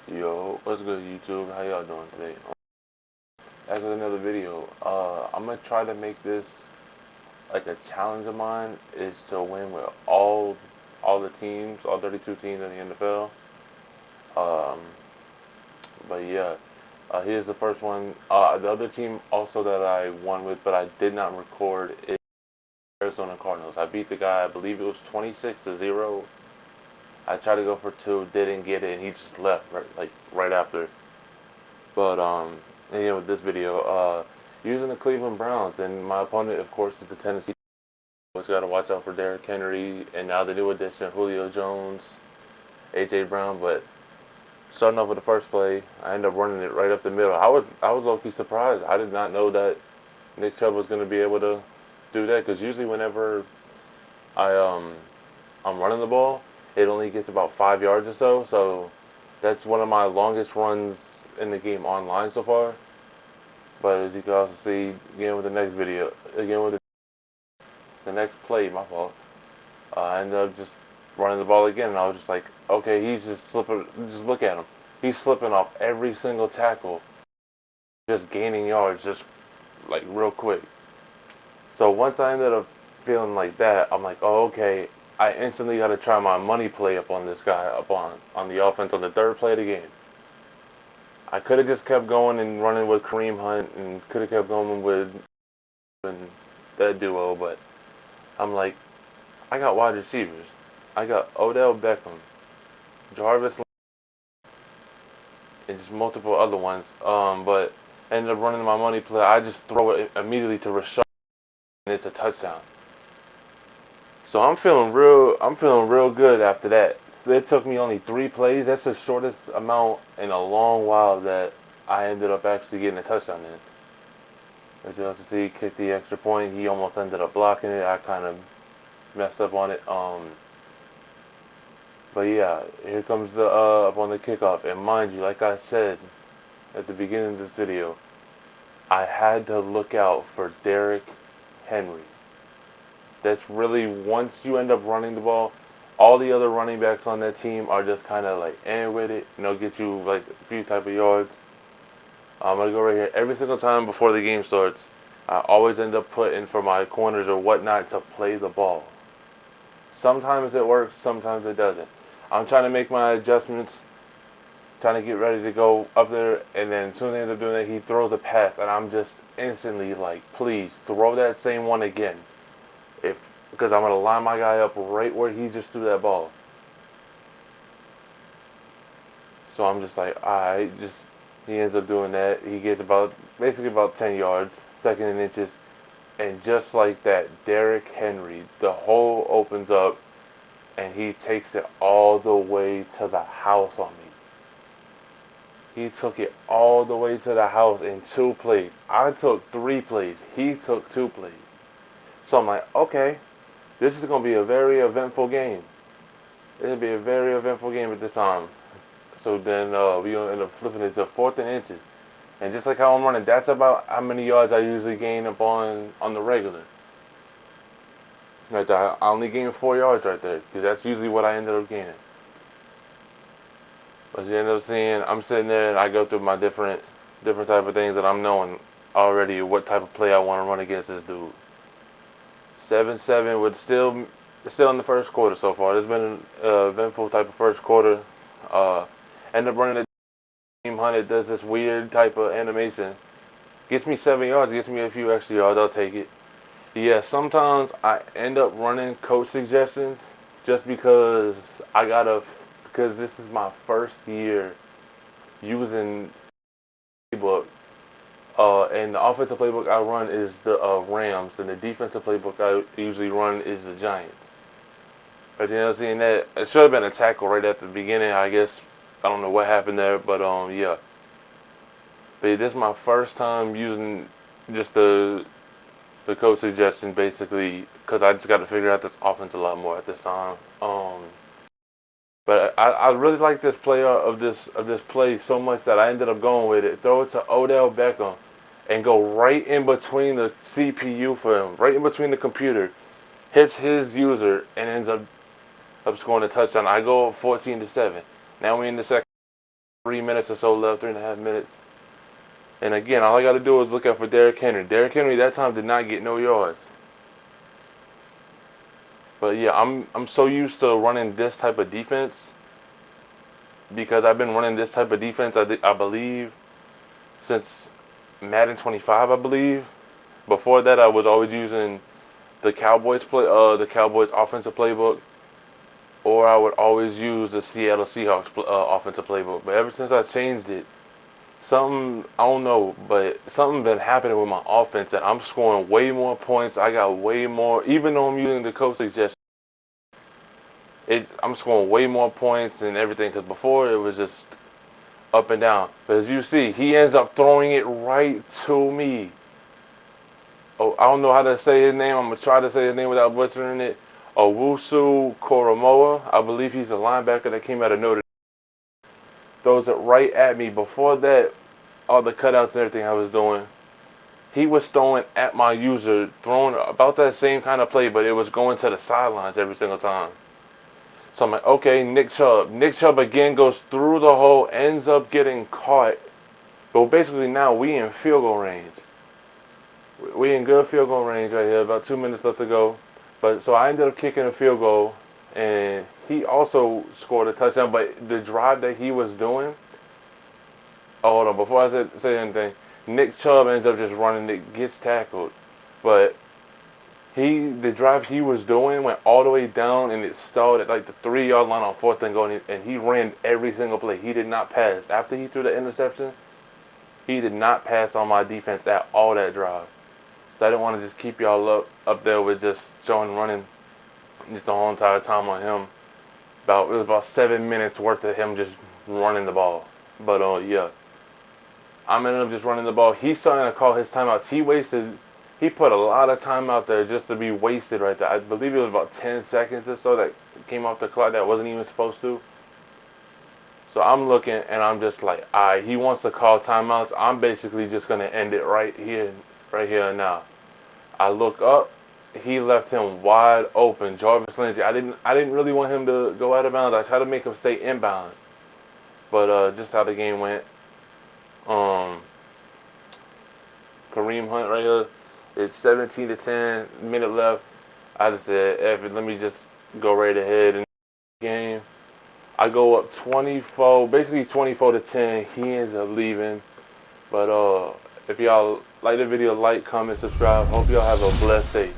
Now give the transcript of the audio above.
Yo, what's good YouTube? How y'all doing today? Back with another video. I'm gonna try to make this like a challenge of mine is to win with all the teams, all 32 teams in the NFL. Um, but yeah, here's the first one. The other team also that I won with, but I did not record is Arizona Cardinals. I beat the guy. I believe it was 26-0. I tried to go for two, didn't get it, and he just left right after. But and, with this video, using the Cleveland Browns, and my opponent, of course, is the Tennessee. Always got to watch out for Derrick Henry, and now the new addition, Julio Jones, AJ Brown. But starting off with the first play, I ended up running it right up the middle. I was low key surprised. I did not know that Nick Chubb was going to be able to do that because usually whenever I I'm running the ball, it only gets about 5 yards or so. So that's one of my longest runs in the game online so far. But as you can also see, again with the next video, again with the next play, my fault, I ended up just running the ball again, and I was just like, okay, he's just slipping. Just look at him. He's slipping off every single tackle, just gaining yards, just like real quick. So once I ended up feeling like that, I'm like, oh, okay. I instantly got to try my money play up on this guy, up on the offense on the third play of the game. I could have just kept going and running with Kareem Hunt, and could have kept going with and that duo, but I'm like, I got wide receivers. I got Odell Beckham, Jarvis, and just multiple other ones. But ended up running my money play. I just throw it immediately to Rashad, and it's a touchdown. So I'm feeling real good after that. It took me only 3 plays. That's the shortest amount in a long while that I ended up actually getting a touchdown in. As you have to see, kicked the extra point. He almost ended up blocking it. I kind of messed up on it. But yeah, here comes the up on the kickoff. And mind you, like I said at the beginning of this video, I had to look out for Derrick Henry. That's really once you end up running the ball, all the other running backs on that team are just kind of like with it, get you like a few type of yards. I'm gonna go right here. Every single time before the game starts, I always end up putting for my corners or whatnot to play the ball. Sometimes it works, sometimes it doesn't. I'm trying to make my adjustments, trying to get ready to go up there, and then as soon as I end up doing that, he throws a pass, and I'm just instantly like, please throw that same one again, if because I'm gonna line my guy up right where he just threw that ball. So I'm just like, alright, just he ends up doing that. He gets basically about 10 yards, second and inches, and just like that, Derrick Henry, the hole opens up, and he takes it all the way to the house on me. He took it all the way to the house in 2 plays. I took 3 plays. He took 2 plays. So I'm like, okay, this is going to be a very eventful game. It'll be a very eventful game at this time. So then we going to end up flipping it to fourth and inches. And just like how I'm running, that's about how many yards I usually gain up on the regular. Right there, I only gained 4 yards right there because that's usually what I ended up gaining. But you end up seeing, I'm sitting there and I go through my different type of things that I'm knowing already what type of play I want to run against this dude. 7-7 with still in the first quarter so far. There's been an eventful type of first quarter. Uh, End up running the team hunt. It does this weird type of animation. Gets me 7 yards. Gets me a few extra yards. I'll take it. Yeah, sometimes I end up running coach suggestions just because this is my first year using playbook. And the offensive playbook I run is the Rams, and the defensive playbook I usually run is the Giants. But seeing that it should have been a tackle right at the beginning. I guess I don't know what happened there, but yeah. But this is my first time using just the coach suggestion basically because I just got to figure out this offense a lot more at this time. But I really like this play of this play so much that I ended up going with it. Throw it to Odell Beckham and go right in between the CPU for him, right in between the computer. Hits his user and ends up scoring a touchdown. I go 14-7. Now we're in the second. 3 minutes or so left, 3.5 minutes. And again, all I got to do is look out for Derrick Henry. Derrick Henry that time did not get no yards. But yeah, I'm so used to running this type of defense because I've been running this type of defense. I believe since Madden 25, I believe. Before that, I was always using the Cowboys offensive playbook, or I would always use the Seattle Seahawks offensive playbook. But ever since I changed it, something I don't know, but something been happening with my offense that I'm scoring way more points. I got way more, even though I'm using the coach suggestion. I'm scoring way more points and everything because before it was just up and down. But as you see, he ends up throwing it right to me. Oh, I don't know how to say his name. I'm gonna try to say his name without butchering it. Owusu Koromoa. I believe he's a linebacker that came out of Notre Dame. Throws it right at me. Before that, all the cutouts and everything I was doing, he was throwing at my user, throwing about that same kind of play, but it was going to the sidelines every single time. So I'm like, okay, Nick Chubb. Nick Chubb again goes through the hole, ends up getting caught. But basically now we in field goal range. We in good field goal range right here. About 2 minutes left to go. But so I ended up kicking a field goal, and he also scored a touchdown. But the drive that he was doing, oh, hold on, before I say anything, Nick Chubb ends up just running it, gets tackled. But the drive he was doing went all the way down and it stalled at like the 3 yard line on 4th and goal, and he ran every single play. He did not pass. After he threw the interception, he did not pass on my defense at all that drive. So I didn't want to just keep y'all up there with just showing running just the whole entire time on him. It was about 7 minutes worth of him just running the ball. But yeah, I'm ended up just running the ball. He's starting to call his timeouts. He put a lot of time out there just to be wasted right there. I believe it was about 10 seconds or so that came off the clock that wasn't even supposed to. So I'm looking and I'm just like, alright, he wants to call timeouts. I'm basically just gonna end it right here and now. I look up, he left him wide open. Jarvis Lindsey. I didn't really want him to go out of bounds. I tried to make him stay inbound. But just how the game went. Kareem Hunt right here. It's 17-10, minute left. I just said, F it, let me just go right ahead in the game. I go up 24, basically 24-10. He ends up leaving. But if y'all like the video, like, comment, subscribe. Hope y'all have a blessed day.